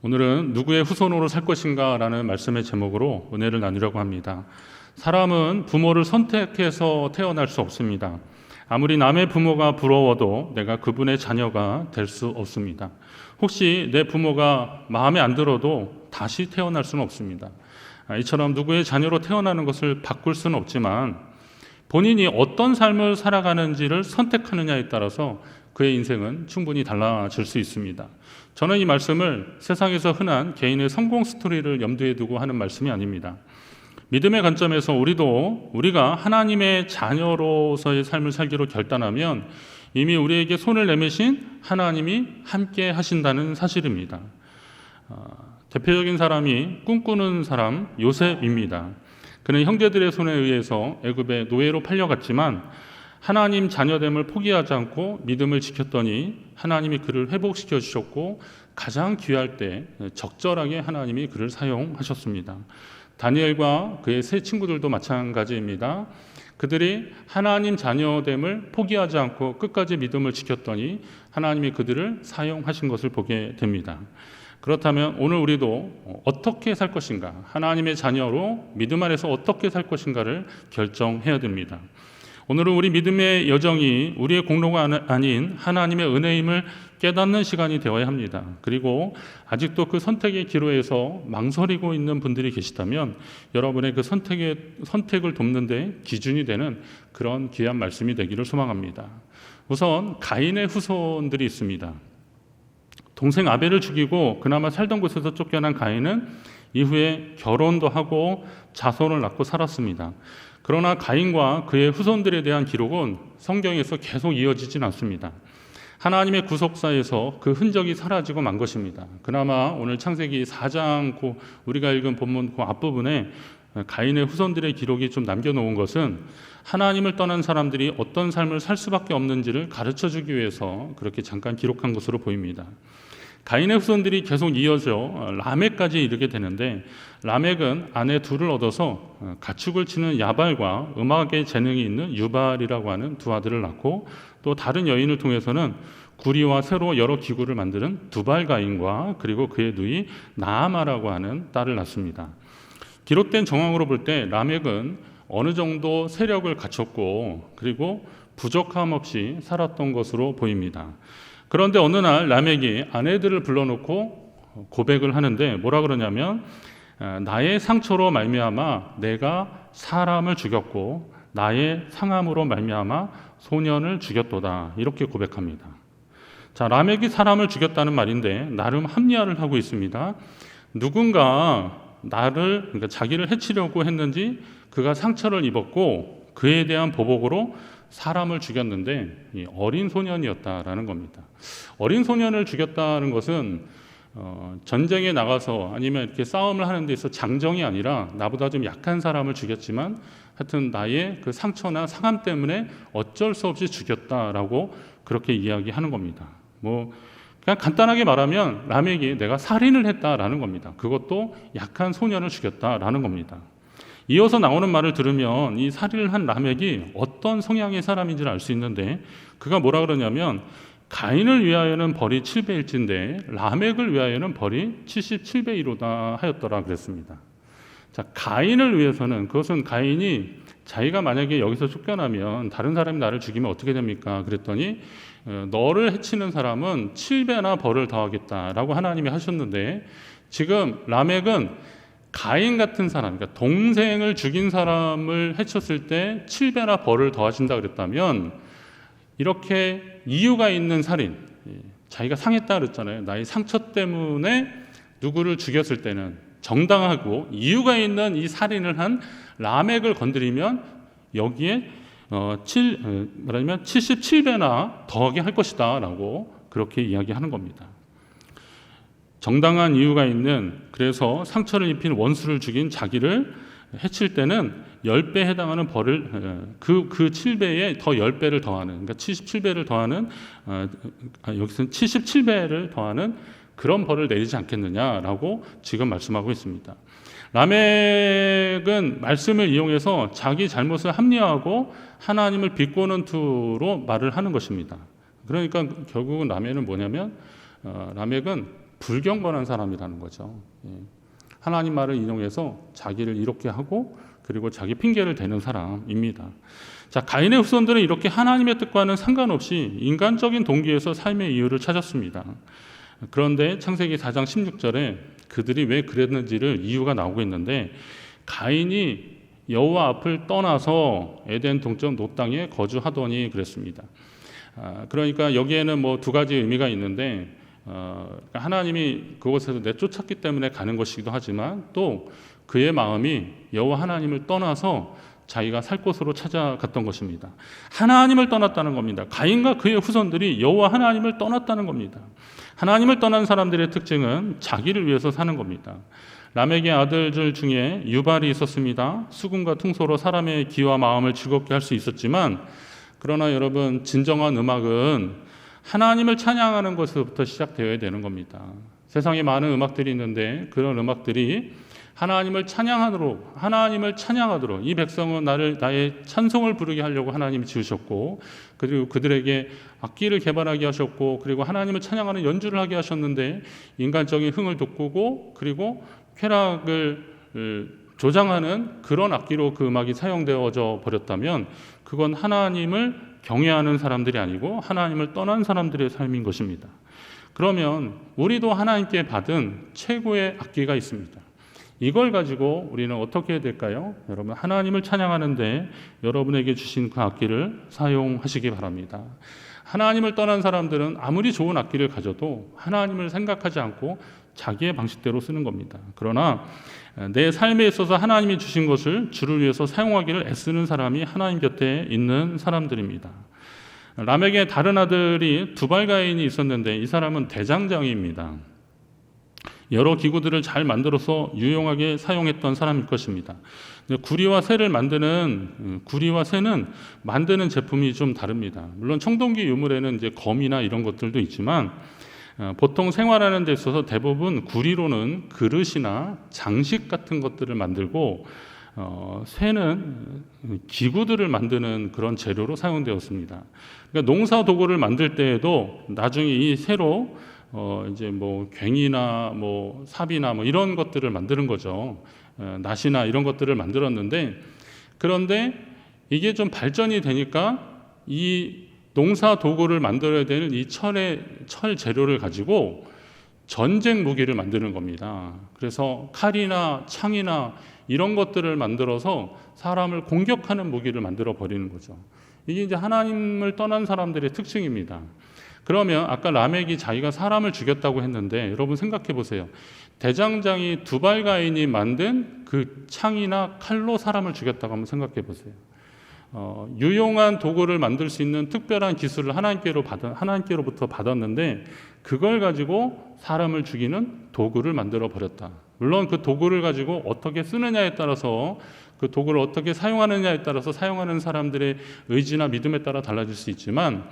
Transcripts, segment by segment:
오늘은 누구의 후손으로 살 것인가 라는 말씀의 제목으로 은혜를 나누려고 합니다. 사람은 부모를 선택해서 태어날 수 없습니다. 아무리 남의 부모가 부러워도 내가 그분의 자녀가 될 수 없습니다. 혹시 내 부모가 마음에 안 들어도 다시 태어날 수는 없습니다. 이처럼 누구의 자녀로 태어나는 것을 바꿀 수는 없지만 본인이 어떤 삶을 살아가는지를 선택하느냐에 따라서 그의 인생은 충분히 달라질 수 있습니다. 저는 이 말씀을 세상에서 흔한 개인의 성공 스토리를 염두에 두고 하는 말씀이 아닙니다. 믿음의 관점에서 우리가 하나님의 자녀로서의 삶을 살기로 결단하면 이미 우리에게 손을 내미신 하나님이 함께 하신다는 사실입니다. 대표적인 사람이 꿈꾸는 사람 요셉입니다. 그는 형제들의 손에 의해서 애굽의 노예로 팔려갔지만 하나님 자녀됨을 포기하지 않고 믿음을 지켰더니 하나님이 그를 회복시켜 주셨고 가장 귀할 때 적절하게 하나님이 그를 사용하셨습니다. 다니엘과 그의 세 친구들도 마찬가지입니다. 그들이 하나님 자녀됨을 포기하지 않고 끝까지 믿음을 지켰더니 하나님이 그들을 사용하신 것을 보게 됩니다. 그렇다면 오늘 우리도 어떻게 살 것인가, 하나님의 자녀로 믿음 안에서 어떻게 살 것인가를 결정해야 됩니다. 오늘은 우리 믿음의 여정이 우리의 공로가 아닌 하나님의 은혜임을 깨닫는 시간이 되어야 합니다. 그리고 아직도 그 선택의 기로에서 망설이고 있는 분들이 계시다면 여러분의 그 선택을 돕는 데 기준이 되는 그런 귀한 말씀이 되기를 소망합니다. 우선 가인의 후손들이 있습니다. 동생 아벨을 죽이고 그나마 살던 곳에서 쫓겨난 가인은 이후에 결혼도 하고 자손을 낳고 살았습니다. 그러나 가인과 그의 후손들에 대한 기록은 성경에서 계속 이어지진 않습니다. 하나님의 구속사에서 그 흔적이 사라지고 만 것입니다. 그나마 오늘 창세기 4장 우리가 읽은 본문 그 앞부분에 가인의 후손들의 기록이 좀 남겨놓은 것은 하나님을 떠난 사람들이 어떤 삶을 살 수밖에 없는지를 가르쳐주기 위해서 그렇게 잠깐 기록한 것으로 보입니다. 가인의 후손들이 계속 이어져 라멕까지 이르게 되는데 라멕은 아내 둘을 얻어서 가축을 치는 야발과 음악에 재능이 있는 유발이라고 하는 두 아들을 낳고 또 다른 여인을 통해서는 구리와 쇠로 여러 기구를 만드는 두발 가인과 그리고 그의 누이 나아마라고 하는 딸을 낳습니다. 기록된 정황으로 볼 때 라멕은 어느 정도 세력을 갖췄고 그리고 부족함 없이 살았던 것으로 보입니다. 그런데 어느 날 라멕이 아내들을 불러놓고 고백을 하는데 뭐라 그러냐면 나의 상처로 말미암아 내가 사람을 죽였고 나의 상함으로 말미암아 소년을 죽였도다 이렇게 고백합니다. 자, 라멕이 사람을 죽였다는 말인데 나름 합리화를 하고 있습니다. 누군가 그러니까 자기를 해치려고 했는지 그가 상처를 입었고 그에 대한 보복으로 사람을 죽였는데 어린 소년이었다라는 겁니다. 어린 소년을 죽였다는 것은 전쟁에 나가서 아니면 이렇게 싸움을 하는 데 있어 장정이 아니라 나보다 좀 약한 사람을 죽였지만 하여튼 나의 그 상처나 상함 때문에 어쩔 수 없이 죽였다라고 그렇게 이야기하는 겁니다. 그냥 간단하게 말하면 라멕이 내가 살인을 했다라는 겁니다. 그것도 약한 소년을 죽였다라는 겁니다. 이어서 나오는 말을 들으면 이 살인을 한 라멕이 어떤 성향의 사람인지를 알 수 있는데 그가 뭐라 그러냐면 가인을 위하여는 벌이 7배일진데 라멕을 위하여는 벌이 77배이로다 하였더라 그랬습니다. 자, 가인을 위해서는 그것은 가인이 자기가 만약에 여기서 쫓겨나면 다른 사람이 나를 죽이면 어떻게 됩니까? 그랬더니 너를 해치는 사람은 7배나 벌을 더하겠다라고 하나님이 하셨는데 지금 라멕은 가인 같은 사람, 그러니까 동생을 죽인 사람을 해쳤을 때 7배나 벌을 더하신다 그랬다면 이렇게 이유가 있는 살인, 자기가 상했다 그랬잖아요. 나의 상처 때문에 누구를 죽였을 때는 정당하고 이유가 있는 이 살인을 한 라멕을 건드리면 여기에 77배나 더하게 할 것이다 라고 그렇게 이야기하는 겁니다. 정당한 이유가 있는 그래서 상처를 입힌 원수를 죽인 자기를 해칠 때는 10배 해당하는 벌을 그 7배에 더 10배를 더하는 그러니까 77배를 더하는 여기서는 77배를 더하는 그런 벌을 내리지 않겠느냐라고 지금 말씀하고 있습니다. 라멕은 말씀을 이용해서 자기 잘못을 합리화하고 하나님을 비꼬는 투로 말을 하는 것입니다. 그러니까 결국은 라멕은 뭐냐면 라멕은 불경건한 사람이라는 거죠. 하나님 말을 인용해서 자기를 이롭게 하고 그리고 자기 핑계를 대는 사람입니다. 자, 가인의 후손들은 이렇게 하나님의 뜻과는 상관없이 인간적인 동기에서 삶의 이유를 찾았습니다. 그런데 창세기 4장 16절에 그들이 왜 그랬는지를 이유가 나오고 있는데, 가인이 여호와 앞을 떠나서 에덴 동쪽 노 땅에 거주하더니 그랬습니다. 그러니까 여기에는 뭐 두 가지 의미가 있는데, 하나님이 그곳에서 내쫓았기 때문에 가는 것이기도 하지만 또 그의 마음이 여호와 하나님을 떠나서 자기가 살 곳으로 찾아갔던 것입니다. 하나님을 떠났다는 겁니다. 가인과 그의 후손들이 여호와 하나님을 떠났다는 겁니다. 하나님을 떠난 사람들의 특징은 자기를 위해서 사는 겁니다. 라멕의 아들들 중에 유발이 있었습니다. 수금과 퉁소로 사람의 귀와 마음을 즐겁게 할 수 있었지만, 그러나 여러분, 진정한 음악은 하나님을 찬양하는 것부터 시작되어야 되는 겁니다. 세상에 많은 음악들이 있는데 그런 음악들이 하나님을 찬양하도록 이 백성은 나의 찬송을 부르게 하려고 하나님이 지으셨고, 그리고 그들에게 악기를 개발하게 하셨고, 그리고 하나님을 찬양하는 연주를 하게 하셨는데 인간적인 흥을 돋구고 그리고 쾌락을 조장하는 그런 악기로 그 음악이 사용되어져 버렸다면 그건 하나님을 경외하는 사람들이 아니고 하나님을 떠난 사람들의 삶인 것입니다. 그러면 우리도 하나님께 받은 최고의 악기가 있습니다. 이걸 가지고 우리는 어떻게 해야 될까요? 여러분, 하나님을 찬양하는데 여러분에게 주신 그 악기를 사용하시기 바랍니다. 하나님을 떠난 사람들은 아무리 좋은 악기를 가져도 하나님을 생각하지 않고 자기의 방식대로 쓰는 겁니다. 그러나 내 삶에 있어서 하나님이 주신 것을 주를 위해서 사용하기를 애쓰는 사람이 하나님 곁에 있는 사람들입니다. 라멕의 다른 아들이 두발가인이 있었는데 이 사람은 대장장이입니다. 여러 기구들을 잘 만들어서 유용하게 사용했던 사람일 것입니다. 구리와 쇠는 만드는 제품이 좀 다릅니다. 물론 청동기 유물에는 이제 검이나 이런 것들도 있지만 보통 생활하는 데 있어서 대부분 구리로는 그릇이나 장식 같은 것들을 만들고, 쇠는 기구들을 만드는 그런 재료로 사용되었습니다. 그러니까 농사 도구를 만들 때에도 나중에 이 쇠로 이제 뭐 괭이나 뭐 삽이나 뭐 이런 것들을 만드는 거죠. 낫이나 이런 것들을 만들었는데, 그런데 이게 좀 발전이 되니까 이 농사 도구를 만들어야 되는 이 철 재료를 가지고 전쟁 무기를 만드는 겁니다. 그래서 칼이나 창이나 이런 것들을 만들어서 사람을 공격하는 무기를 만들어 버리는 거죠. 이게 이제 하나님을 떠난 사람들의 특징입니다. 그러면 아까 라멕이 자기가 사람을 죽였다고 했는데 여러분 생각해 보세요. 대장장이 두발가인이 만든 그 창이나 칼로 사람을 죽였다고 한번 생각해 보세요. 유용한 도구를 만들 수 있는 특별한 기술을 하나님께로부터 받았는데 그걸 가지고 사람을 죽이는 도구를 만들어 버렸다. 물론 그 도구를 가지고 어떻게 쓰느냐에 따라서, 그 도구를 어떻게 사용하느냐에 따라서 사용하는 사람들의 의지나 믿음에 따라 달라질 수 있지만,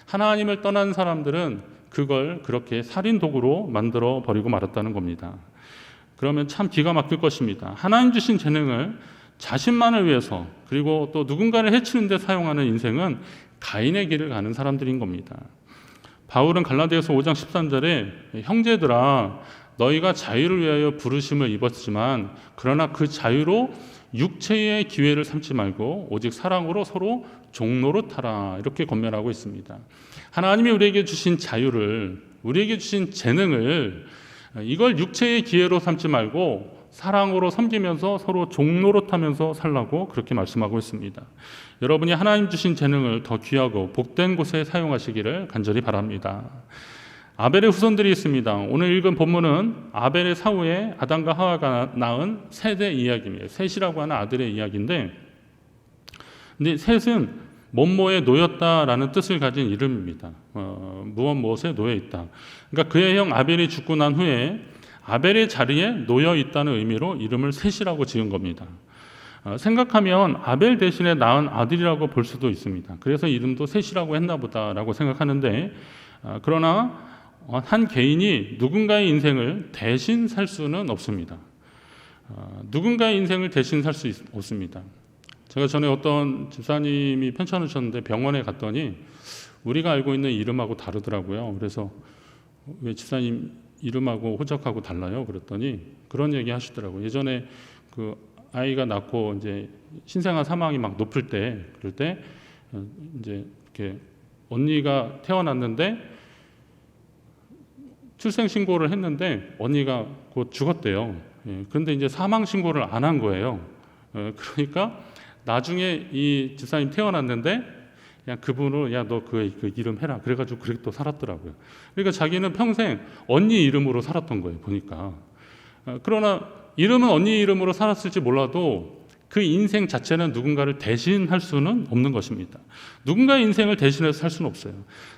하나님을 떠난 사람들은 그걸 그렇게 살인 도구로 만들어 버리고 말았다는 겁니다. 그러면 참 기가 막힐 것입니다. 하나님 주신 재능을 자신만을 위해서 그리고 또 누군가를 해치는 데 사용하는 인생은 가인의 길을 가는 사람들인 겁니다. 바울은 갈라디아서 5장 13절에 형제들아 너희가 자유를 위하여 부르심을 입었지만 그러나 그 자유로 육체의 기회를 삼지 말고 오직 사랑으로 서로 종노릇하라, 이렇게 권면하고 있습니다. 하나님이 우리에게 주신 자유를, 우리에게 주신 재능을, 이걸 육체의 기회로 삼지 말고 사랑으로 섬기면서 서로 종노릇하면서 살라고 그렇게 말씀하고 있습니다. 여러분이 하나님 주신 재능을 더 귀하고 복된 곳에 사용하시기를 간절히 바랍니다. 아벨의 후손들이 있습니다. 오늘 읽은 본문은 아벨의 사후에 아담과 하와가 낳은 셋의 이야기입니다. 셋이라고 하는 아들의 이야기인데, 근데 셋은 뭐뭐에 놓였다라는 뜻을 가진 이름입니다. 무엇에 놓여 있다. 그러니까 그의 형 아벨이 죽고 난 후에 아벨의 자리에 놓여 있다는 의미로 이름을 셋이라고 지은 겁니다. 생각하면 아벨 대신에 낳은 아들이라고 볼 수도 있습니다. 그래서 이름도 셋이라고 했나 보다라고 생각하는데, 그러나 한 개인이 누군가의 인생을 대신 살 수는 없습니다. 누군가의 인생을 대신 살 수 없습니다. 제가 전에 어떤 집사님이 편찮으 셨는데 병원에 갔더니 우리가 알고 있는 이름하고 다르더라고요. 그래서 왜 집사님 이름하고 호적하고 달라요. 그랬더니 그런 얘기 하시더라고요. 예전에 그 아이가 낳고 이제 신생아 사망이 막 높을 때, 그럴 때 이제 이렇게 언니가 태어났는데 출생 신고를 했는데 언니가 곧 죽었대요. 그런데 이제 사망 신고를 안 한 거예요. 그러니까 나중에 이 집사님 태어났는데 그냥 그분을 야 너 그 이름 해라 그래가지고 그렇게 또 살았더라고요. 그러니까 자기는 평생 언니 이름으로 살았던 거예요. 보니까. 그러나 이름은 언니 이름으로 살았을지 몰라도 그 인생 자체는 누군가를 대신할 수는 없는 것입니다. 누군가의 인생을 대신해서 살 수는 없어요.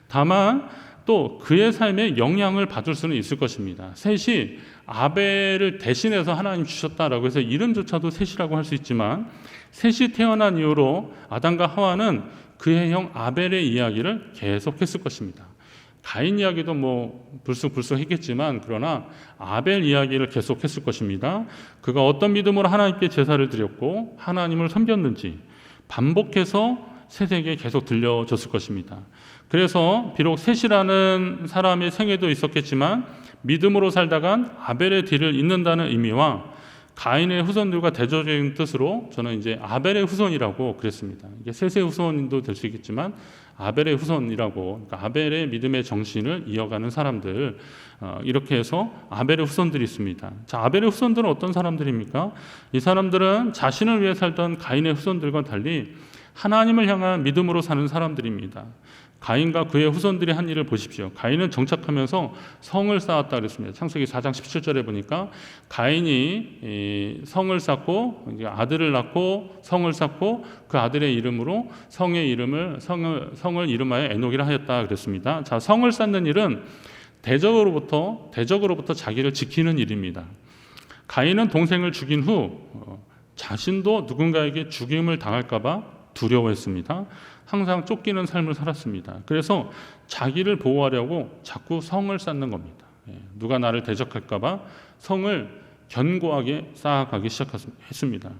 다만 또 그의 삶에 영향을 받을 수는 있을 것입니다. 셋이 아벨을 대신해서 하나님 주셨다라고 해서 이름조차도 셋이라고 할 수 있지만, 셋이 태어난 이후로 아담과 하와는 그의 형 아벨의 이야기를 계속했을 것입니다. 가인 이야기도 뭐 불쑥불쑥 했겠지만 그러나 아벨 이야기를 계속했을 것입니다. 그가 어떤 믿음으로 하나님께 제사를 드렸고 하나님을 섬겼는지 반복해서 셋에게 계속 들려줬을 것입니다. 그래서 비록 셋이라는 사람의 생애도 있었겠지만 믿음으로 살다간 아벨의 뒤를 잇는다는 의미와 가인의 후손들과 대조적인 뜻으로 저는 이제 아벨의 후손이라고 그랬습니다. 이게 셋의 후손도 될 수 있겠지만 아벨의 후손이라고, 그러니까 아벨의 믿음의 정신을 이어가는 사람들, 이렇게 해서 아벨의 후손들이 있습니다. 자, 아벨의 후손들은 어떤 사람들입니까? 이 사람들은 자신을 위해 살던 가인의 후손들과 달리 하나님을 향한 믿음으로 사는 사람들입니다. 가인과 그의 후손들이 한 일을 보십시오. 가인은 정착하면서 성을 쌓았다 그랬습니다. 창세기 4장 17절에 보니까 가인이 성을 쌓고 아들을 낳고 성을 쌓고 그 아들의 이름으로 성을 이름하여 에녹이라 하였다 그랬습니다. 자, 성을 쌓는 일은 대적으로부터 자기를 지키는 일입니다. 가인은 동생을 죽인 후 자신도 누군가에게 죽임을 당할까 봐 두려워했습니다. 항상 쫓기는 삶을 살았습니다. 그래서 자기를 보호하려고 자꾸 성을 쌓는 겁니다. 누가 나를 대적할까 봐 성을 견고하게 쌓아가기 시작했습니다.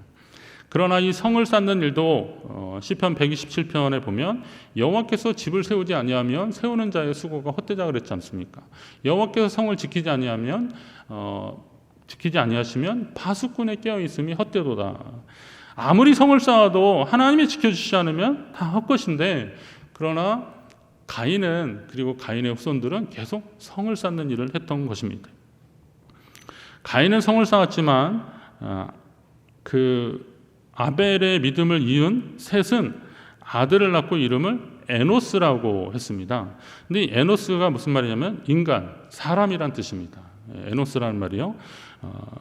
그러나 이 성을 쌓는 일도 시편 127편에 보면 여호와께서 집을 세우지 아니하면 세우는 자의 수고가 헛되다 그랬지 않습니까? 여호와께서 성을 지키지 아니하시면 파수꾼의 깨어 있음이 헛되도다. 아무리 성을 쌓아도 하나님이 지켜주시지 않으면 다 헛것인데, 그러나 가인은, 그리고 가인의 후손들은 계속 성을 쌓는 일을 했던 것입니다. 가인은 성을 쌓았지만 그 아벨의 믿음을 이은 셋은 아들을 낳고 이름을 에노스라고 했습니다. 근데 이 에노스가 무슨 말이냐면 인간, 사람이란 뜻입니다. 에노스라는 말이요.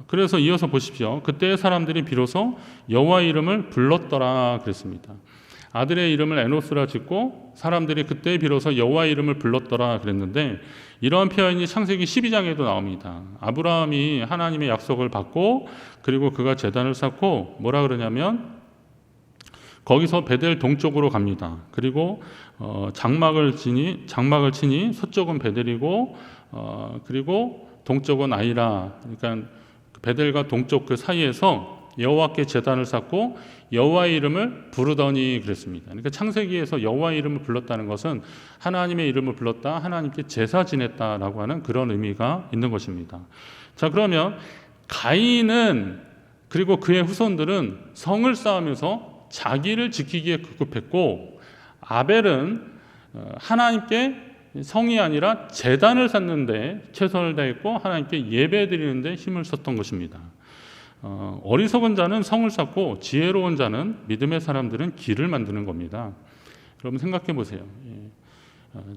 그래서 이어서 보십시오. 그때 사람들이 비로소 여호와의 이름을 불렀더라 그랬습니다. 아들의 이름을 에노스라 짓고 사람들이 그때 비로소 여호와의 이름을 불렀더라 그랬는데, 이러한 표현이 창세기 12장에도 나옵니다. 아브라함이 하나님의 약속을 받고 그리고 그가 제단을 쌓고 뭐라 그러냐면 거기서 베델 동쪽으로 갑니다. 그리고 장막을 치니 서쪽은 베델이고 그리고 동쪽은 아이라. 그러니까 베델과 동쪽 그 사이에서 여호와께 제단을 쌓고 여호와의 이름을 부르더니 그랬습니다. 그러니까 창세기에서 여호와의 이름을 불렀다는 것은 하나님의 이름을 불렀다, 하나님께 제사 지냈다라고 하는 그런 의미가 있는 것입니다. 자, 그러면 가인은 그리고 그의 후손들은 성을 쌓으면서 자기를 지키기에 급급했고, 아벨은 하나님께 성이 아니라 제단을 쌓는데 최선을 다했고 하나님께 예배드리는데 힘을 썼던 것입니다. 어리석은 자는 성을 쌓고 지혜로운 자는 믿음의 사람들은 길을 만드는 겁니다. 여러분 생각해 보세요.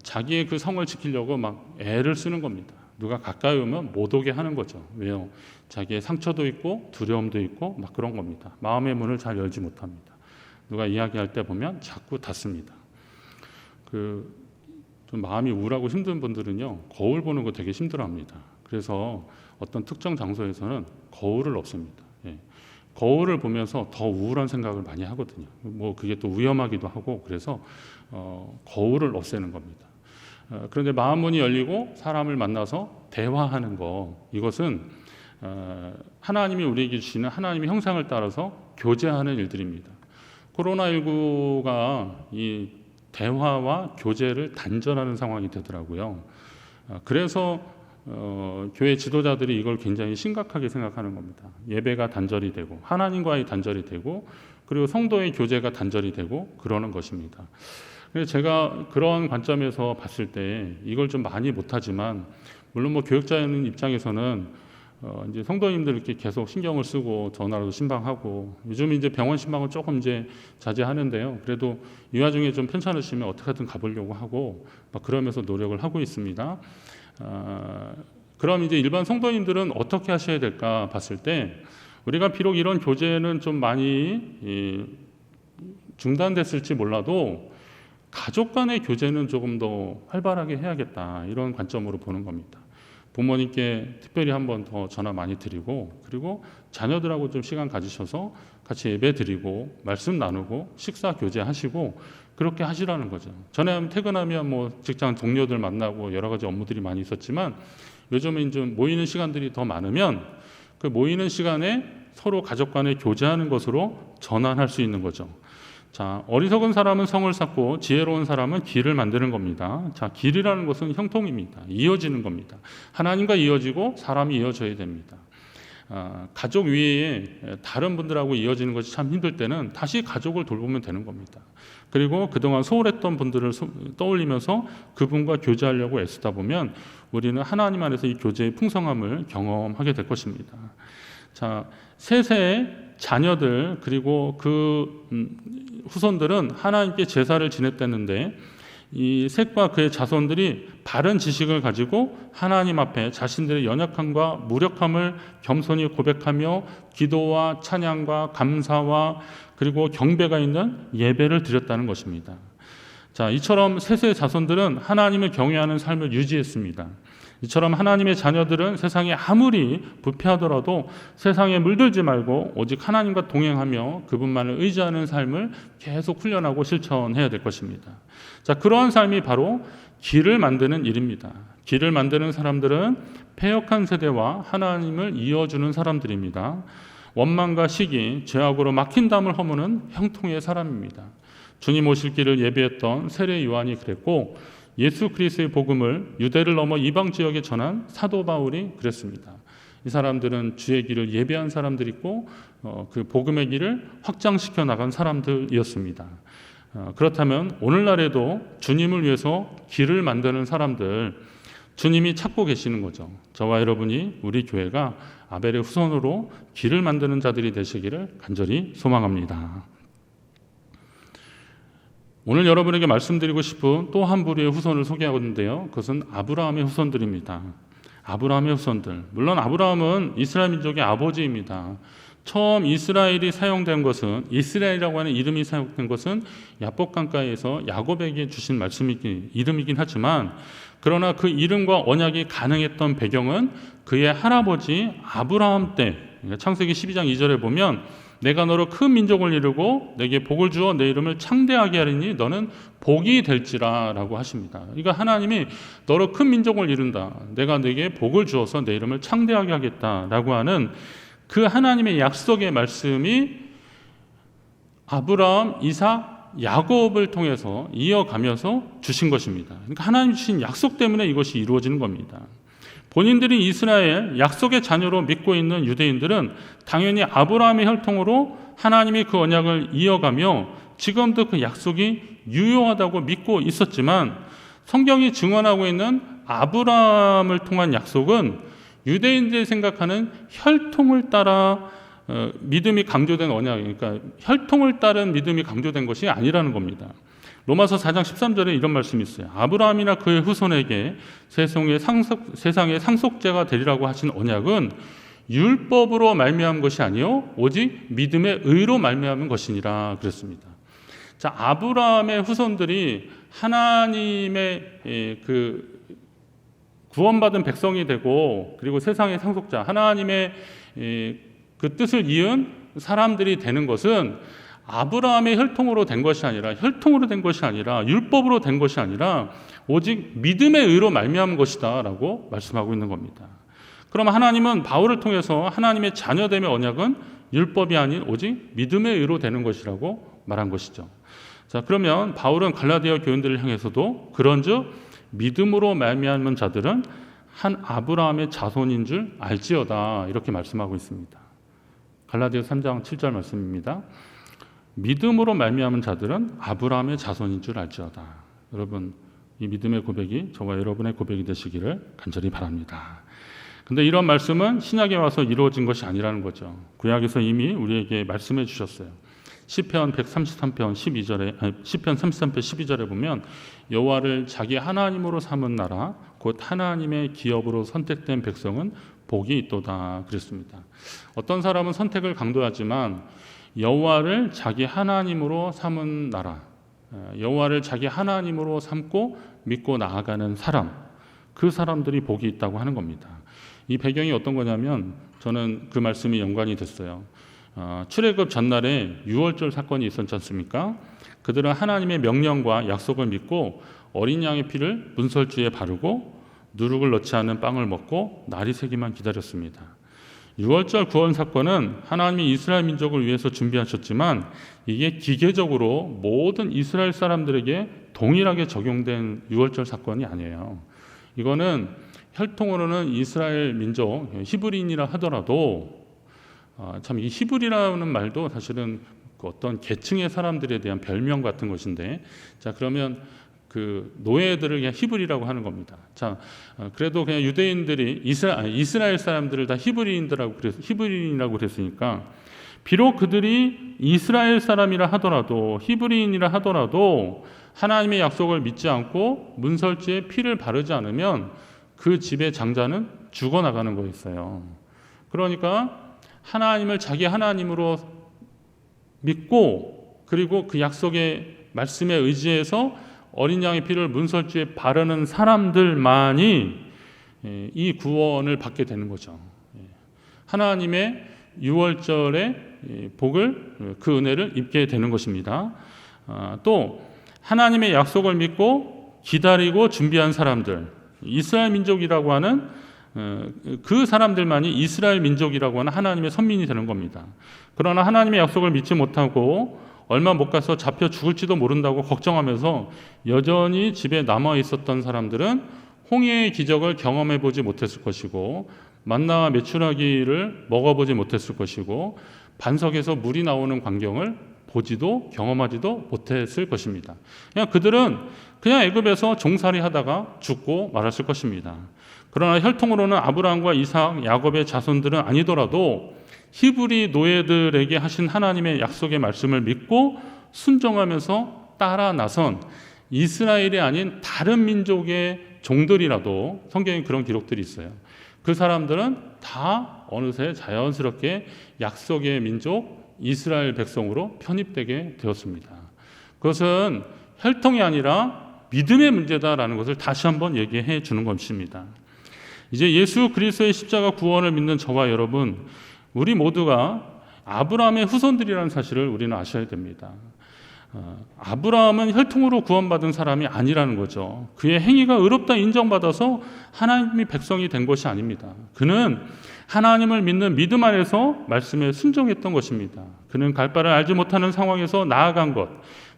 자기의 그 성을 지키려고 막 애를 쓰는 겁니다. 누가 가까이 오면 못 오게 하는 거죠. 왜요? 자기의 상처도 있고 두려움도 있고 막 그런 겁니다. 마음의 문을 잘 열지 못합니다. 누가 이야기할 때 보면 자꾸 닫습니다. 좀 마음이 우울하고 힘든 분들은요, 거울 보는 거 되게 힘들어합니다. 그래서 어떤 특정 장소에서는 거울을 없앱니다. 거울을 보면서 더 우울한 생각을 많이 하거든요. 뭐 그게 또 위험하기도 하고, 그래서 거울을 없애는 겁니다. 그런데 마음 문이 열리고 사람을 만나서 대화하는 거, 이것은 하나님이 우리에게 주시는 하나님의 형상을 따라서 교제하는 일들입니다. 코로나19가 이 대화와 교제를 단절하는 상황이 되더라고요. 그래서 교회 지도자들이 이걸 굉장히 심각하게 생각하는 겁니다. 예배가 단절이 되고 하나님과의 단절이 되고 그리고 성도의 교제가 단절이 되고 그러는 것입니다. 그래서 제가 그런 관점에서 봤을 때 이걸 좀 많이 못하지만 물론 뭐 교육자인 입장에서는 이제 성도님들 이렇게 계속 신경을 쓰고 전화로도 신방하고 요즘 이제 병원 신방을 조금 이제 자제하는데요. 그래도 이 와중에 좀 편찮으시면 어떻게든 가보려고 하고 막 그러면서 노력을 하고 있습니다. 그럼 이제 일반 성도님들은 어떻게 하셔야 될까 봤을 때 우리가 비록 이런 교제는 좀 많이 중단됐을지 몰라도 가족 간의 교제는 조금 더 활발하게 해야겠다 이런 관점으로 보는 겁니다. 부모님께 특별히 한번 더 전화 많이 드리고 그리고 자녀들하고 좀 시간 가지셔서 같이 예배 드리고 말씀 나누고 식사 교제하시고 그렇게 하시라는 거죠. 전에 퇴근하면 뭐 직장 동료들 만나고 여러 가지 업무들이 많이 있었지만 요즘은 좀 모이는 시간들이 더 많으면 그 모이는 시간에 서로 가족 간에 교제하는 것으로 전환할 수 있는 거죠. 자, 어리석은 사람은 성을 쌓고 지혜로운 사람은 길을 만드는 겁니다. 자, 길이라는 것은 형통입니다. 이어지는 겁니다. 하나님과 이어지고 사람이 이어져야 됩니다. 가족 위에 다른 분들하고 이어지는 것이 참 힘들 때는 다시 가족을 돌보면 되는 겁니다. 그리고 그동안 소홀했던 분들을 떠올리면서 그분과 교제하려고 애쓰다 보면 우리는 하나님 안에서 이 교제의 풍성함을 경험하게 될 것입니다. 자, 셋의 자녀들 그리고 그 후손들은 하나님께 제사를 지냈다는데 이 셋과 그의 자손들이 바른 지식을 가지고 하나님 앞에 자신들의 연약함과 무력함을 겸손히 고백하며 기도와 찬양과 감사와 그리고 경배가 있는 예배를 드렸다는 것입니다. 자, 이처럼 셋의 자손들은 하나님을 경외하는 삶을 유지했습니다. 이처럼 하나님의 자녀들은 세상에 아무리 부패하더라도 세상에 물들지 말고 오직 하나님과 동행하며 그분만을 의지하는 삶을 계속 훈련하고 실천해야 될 것입니다. 자, 그러한 삶이 바로 길을 만드는 일입니다. 길을 만드는 사람들은 패역한 세대와 하나님을 이어주는 사람들입니다. 원망과 시기, 죄악으로 막힌 담을 허무는 형통의 사람입니다. 주님 오실 길을 예비했던 세례 요한이 그랬고 예수 그리스도의 복음을 유대를 넘어 이방 지역에 전한 사도 바울이 그랬습니다. 이 사람들은 주의 길을 예배한 사람들이고 그 복음의 길을 확장시켜 나간 사람들이었습니다. 그렇다면 오늘날에도 주님을 위해서 길을 만드는 사람들 주님이 찾고 계시는 거죠. 저와 여러분이 우리 교회가 아벨의 후손으로 길을 만드는 자들이 되시기를 간절히 소망합니다. 오늘 여러분에게 말씀드리고 싶은 또 한 부류의 후손을 소개하는데요. 그것은 아브라함의 후손들입니다. 아브라함의 후손들. 물론 아브라함은 이스라엘 민족의 아버지입니다. 처음 이스라엘이 사용된 것은 이스라엘이라고 하는 이름이 사용된 것은 야복 강가에서 야곱에게 주신 이름이긴 하지만 그러나 그 이름과 언약이 가능했던 배경은 그의 할아버지 아브라함 때 창세기 12장 2절에 보면 내가 너로 큰 민족을 이루고 내게 복을 주어 내 이름을 창대하게 하리니 너는 복이 될지라 라고 하십니다. 그러니까 하나님이 너로 큰 민족을 이룬다. 내가 내게 복을 주어서 내 이름을 창대하게 하겠다라고 하는 그 하나님의 약속의 말씀이 아브라함, 이삭, 야곱을 통해서 이어가면서 주신 것입니다. 그러니까 하나님 주신 약속 때문에 이것이 이루어지는 겁니다. 본인들이 이스라엘 약속의 자녀로 믿고 있는 유대인들은 당연히 아브라함의 혈통으로 하나님이 그 언약을 이어가며 지금도 그 약속이 유효하다고 믿고 있었지만 성경이 증언하고 있는 아브라함을 통한 약속은 유대인들이 생각하는 혈통을 따라 믿음이 강조된 언약, 그러니까 혈통을 따른 믿음이 강조된 것이 아니라는 겁니다. 로마서 4장 13절에 이런 말씀이 있어요. 아브라함이나 그의 후손에게 세상의 상속자가 되리라고 하신 언약은 율법으로 말미암은 것이 아니요 오직 믿음의 의로 말미암은 것이니라 그랬습니다. 자, 아브라함의 후손들이 하나님의 그 구원받은 백성이 되고 그리고 세상의 상속자 하나님의 그 뜻을 이은 사람들이 되는 것은 아브라함의 혈통으로 된 것이 아니라 율법으로 된 것이 아니라 오직 믿음의 의로 말미암은 것이다 라고 말씀하고 있는 겁니다. 그럼 하나님은 바울을 통해서 하나님의 자녀됨의 언약은 율법이 아닌 오직 믿음의 의로 되는 것이라고 말한 것이죠. 자, 그러면 바울은 갈라디아 교인들을 향해서도 그런즉 믿음으로 말미암은 자들은 한 아브라함의 자손인 줄 알지어다 이렇게 말씀하고 있습니다. 갈라디아 3장 7절 말씀입니다. 믿음으로 말미암은 자들은 아브라함의 자손인 줄 알지어다. 여러분, 이 믿음의 고백이 저와 여러분의 고백이 되시기를 간절히 바랍니다. 근데 이런 말씀은 신약에 와서 이루어진 것이 아니라는 거죠. 구약에서 이미 우리에게 말씀해 주셨어요. 시편 133편 12절에 시편 33편 12절에 보면 여호와를 자기 하나님으로 삼은 나라 곧 하나님의 기업으로 선택된 백성은 복이 있도다 그랬습니다. 어떤 사람은 선택을 강조하지만 여호와를 자기 하나님으로 삼은 나라, 여호와를 자기 하나님으로 삼고 믿고 나아가는 사람, 그 사람들이 복이 있다고 하는 겁니다. 이 배경이 어떤 거냐면 저는 그 말씀이 연관이 됐어요. 출애굽 전날에 유월절 사건이 있었지 않습니까? 그들은 하나님의 명령과 약속을 믿고 어린 양의 피를 문설주에 바르고 누룩을 넣지 않은 빵을 먹고 날이 새기만 기다렸습니다. 유월절 구원 사건은 하나님이 이스라엘 민족을 위해서 준비하셨지만 이게 기계적으로 모든 이스라엘 사람들에게 동일하게 적용된 유월절 사건이 아니에요. 이거는 혈통으로는 이스라엘 민족 히브리인이라 하더라도 참 이 히브리라는 말도 사실은 어떤 계층의 사람들에 대한 별명 같은 것인데, 자 그러면 그 노예들을 그냥 히브리라고 하는 겁니다. 자 그래도 그냥 유대인들이 이스라엘 사람들을 다 히브리인이라고 그랬으니까 비록 그들이 이스라엘 사람이라 하더라도 히브리인이라 하더라도 하나님의 약속을 믿지 않고 문설주에 피를 바르지 않으면 그 집의 장자는 죽어나가는 거였어요. 그러니까 하나님을 자기 하나님으로 믿고 그리고 그 약속의 말씀에 의지해서 어린 양의 피를 문설주에 바르는 사람들만이 이 구원을 받게 되는 거죠. 하나님의 유월절의 복을, 그 은혜를 입게 되는 것입니다. 또 하나님의 약속을 믿고 기다리고 준비한 사람들, 이스라엘 민족이라고 하는 그 사람들만이 이스라엘 민족이라고 하는 하나님의 선민이 되는 겁니다. 그러나 하나님의 약속을 믿지 못하고 얼마 못 가서 잡혀 죽을지도 모른다고 걱정하면서 여전히 집에 남아 있었던 사람들은 홍해의 기적을 경험해 보지 못했을 것이고 만나와 메추라기를 먹어보지 못했을 것이고 반석에서 물이 나오는 광경을 보지도 경험하지도 못했을 것입니다. 그냥 그들은 그냥 애굽에서 종살이 하다가 죽고 말았을 것입니다. 그러나 혈통으로는 아브라함과 이삭, 야곱의 자손들은 아니더라도 히브리 노예들에게 하신 하나님의 약속의 말씀을 믿고 순종하면서 따라 나선 이스라엘이 아닌 다른 민족의 종들이라도 성경에 그런 기록들이 있어요. 그 사람들은 다 어느새 자연스럽게 약속의 민족 이스라엘 백성으로 편입되게 되었습니다. 그것은 혈통이 아니라 믿음의 문제다라는 것을 다시 한번 얘기해 주는 것입니다. 이제 예수 그리스도의 십자가 구원을 믿는 저와 여러분, 우리 모두가 아브라함의 후손들이라는 사실을 우리는 아셔야 됩니다. 아브라함은 혈통으로 구원받은 사람이 아니라는 거죠. 그의 행위가 의롭다 인정받아서 하나님이 백성이 된 것이 아닙니다. 그는 하나님을 믿는 믿음 안에서 말씀에 순종했던 것입니다. 그는 갈 바를 알지 못하는 상황에서 나아간 것,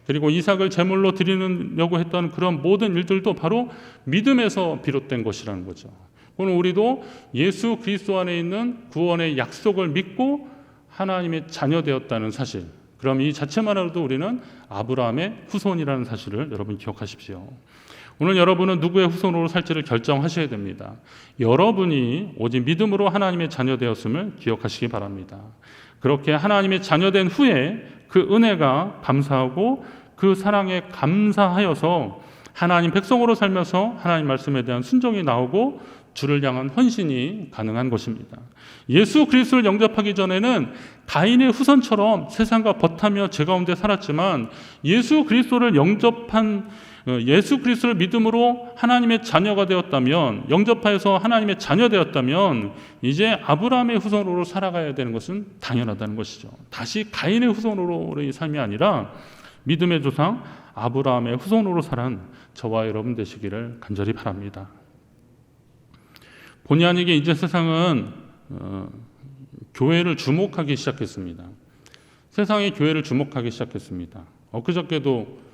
그리고 이삭을 제물로 드리려고 했던 그런 모든 일들도 바로 믿음에서 비롯된 것이라는 거죠. 오늘 우리도 예수 그리스도 안에 있는 구원의 약속을 믿고 하나님의 자녀 되었다는 사실, 그럼 이 자체만으로도 우리는 아브라함의 후손이라는 사실을 여러분 기억하십시오. 오늘 여러분은 누구의 후손으로 살지를 결정하셔야 됩니다. 여러분이 오직 믿음으로 하나님의 자녀 되었음을 기억하시기 바랍니다. 그렇게 하나님의 자녀 된 후에 그 은혜가 감사하고 그 사랑에 감사하여서 하나님 백성으로 살면서 하나님 말씀에 대한 순종이 나오고 주를 향한 헌신이 가능한 것입니다. 예수 그리스도를 영접하기 전에는 가인의 후손처럼 세상과 벗하며 죄 가운데 살았지만 예수 그리스도를 영접한 예수 그리스도를 믿음으로 하나님의 자녀가 되었다면, 영접하여서 하나님의 자녀 되었다면 이제 아브라함의 후손으로 살아가야 되는 것은 당연하다는 것이죠. 다시 가인의 후손으로의 삶이 아니라 믿음의 조상 아브라함의 후손으로 살은 저와 여러분 되시기를 간절히 바랍니다. 본의 아니게 이제 세상은 교회를 주목하기 시작했습니다. 세상이 교회를 주목하기 시작했습니다. 엊그저께도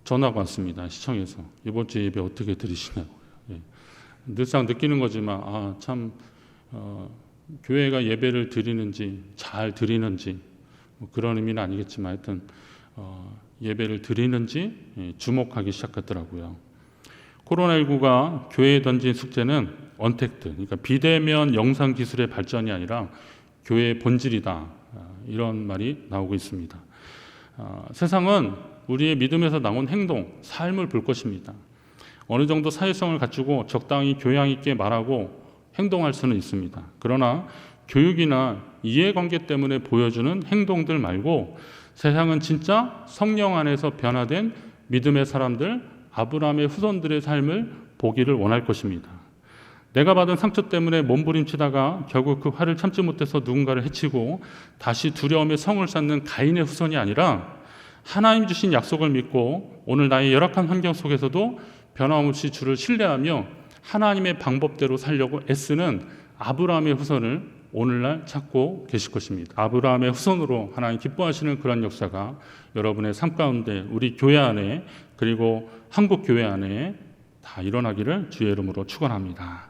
전화가 왔습니다. 시청에서 이번 주 예배 어떻게 들으시냐고. 늘상 느끼는 거지만 교회가 예배를 드리는지 잘 드리는지 뭐 그런 의미는 아니겠지만 하여튼 예배를 드리는지 주목하기 시작하더라고요. 코로나19가 교회에 던진 숙제는 언택트, 그러니까 비대면 영상 기술의 발전이 아니라 교회의 본질이다, 이런 말이 나오고 있습니다. 세상은 우리의 믿음에서 나온 행동, 삶을 볼 것입니다. 어느 정도 사회성을 갖추고 적당히 교양 있게 말하고 행동할 수는 있습니다. 그러나 교육이나 이해관계 때문에 보여주는 행동들 말고 세상은 진짜 성령 안에서 변화된 믿음의 사람들, 아브라함의 후손들의 삶을 보기를 원할 것입니다. 내가 받은 상처 때문에 몸부림치다가 결국 그 화를 참지 못해서 누군가를 해치고 다시 두려움에 성을 쌓는 가인의 후손이 아니라 하나님 주신 약속을 믿고 오늘 나의 열악한 환경 속에서도 변함없이 주를 신뢰하며 하나님의 방법대로 살려고 애쓰는 아브라함의 후손을 오늘날 찾고 계실 것입니다. 아브라함의 후손으로 하나님 기뻐하시는 그런 역사가 여러분의 삶 가운데, 우리 교회 안에, 그리고 한국 교회 안에 다 일어나기를 주의 이름으로 축원합니다.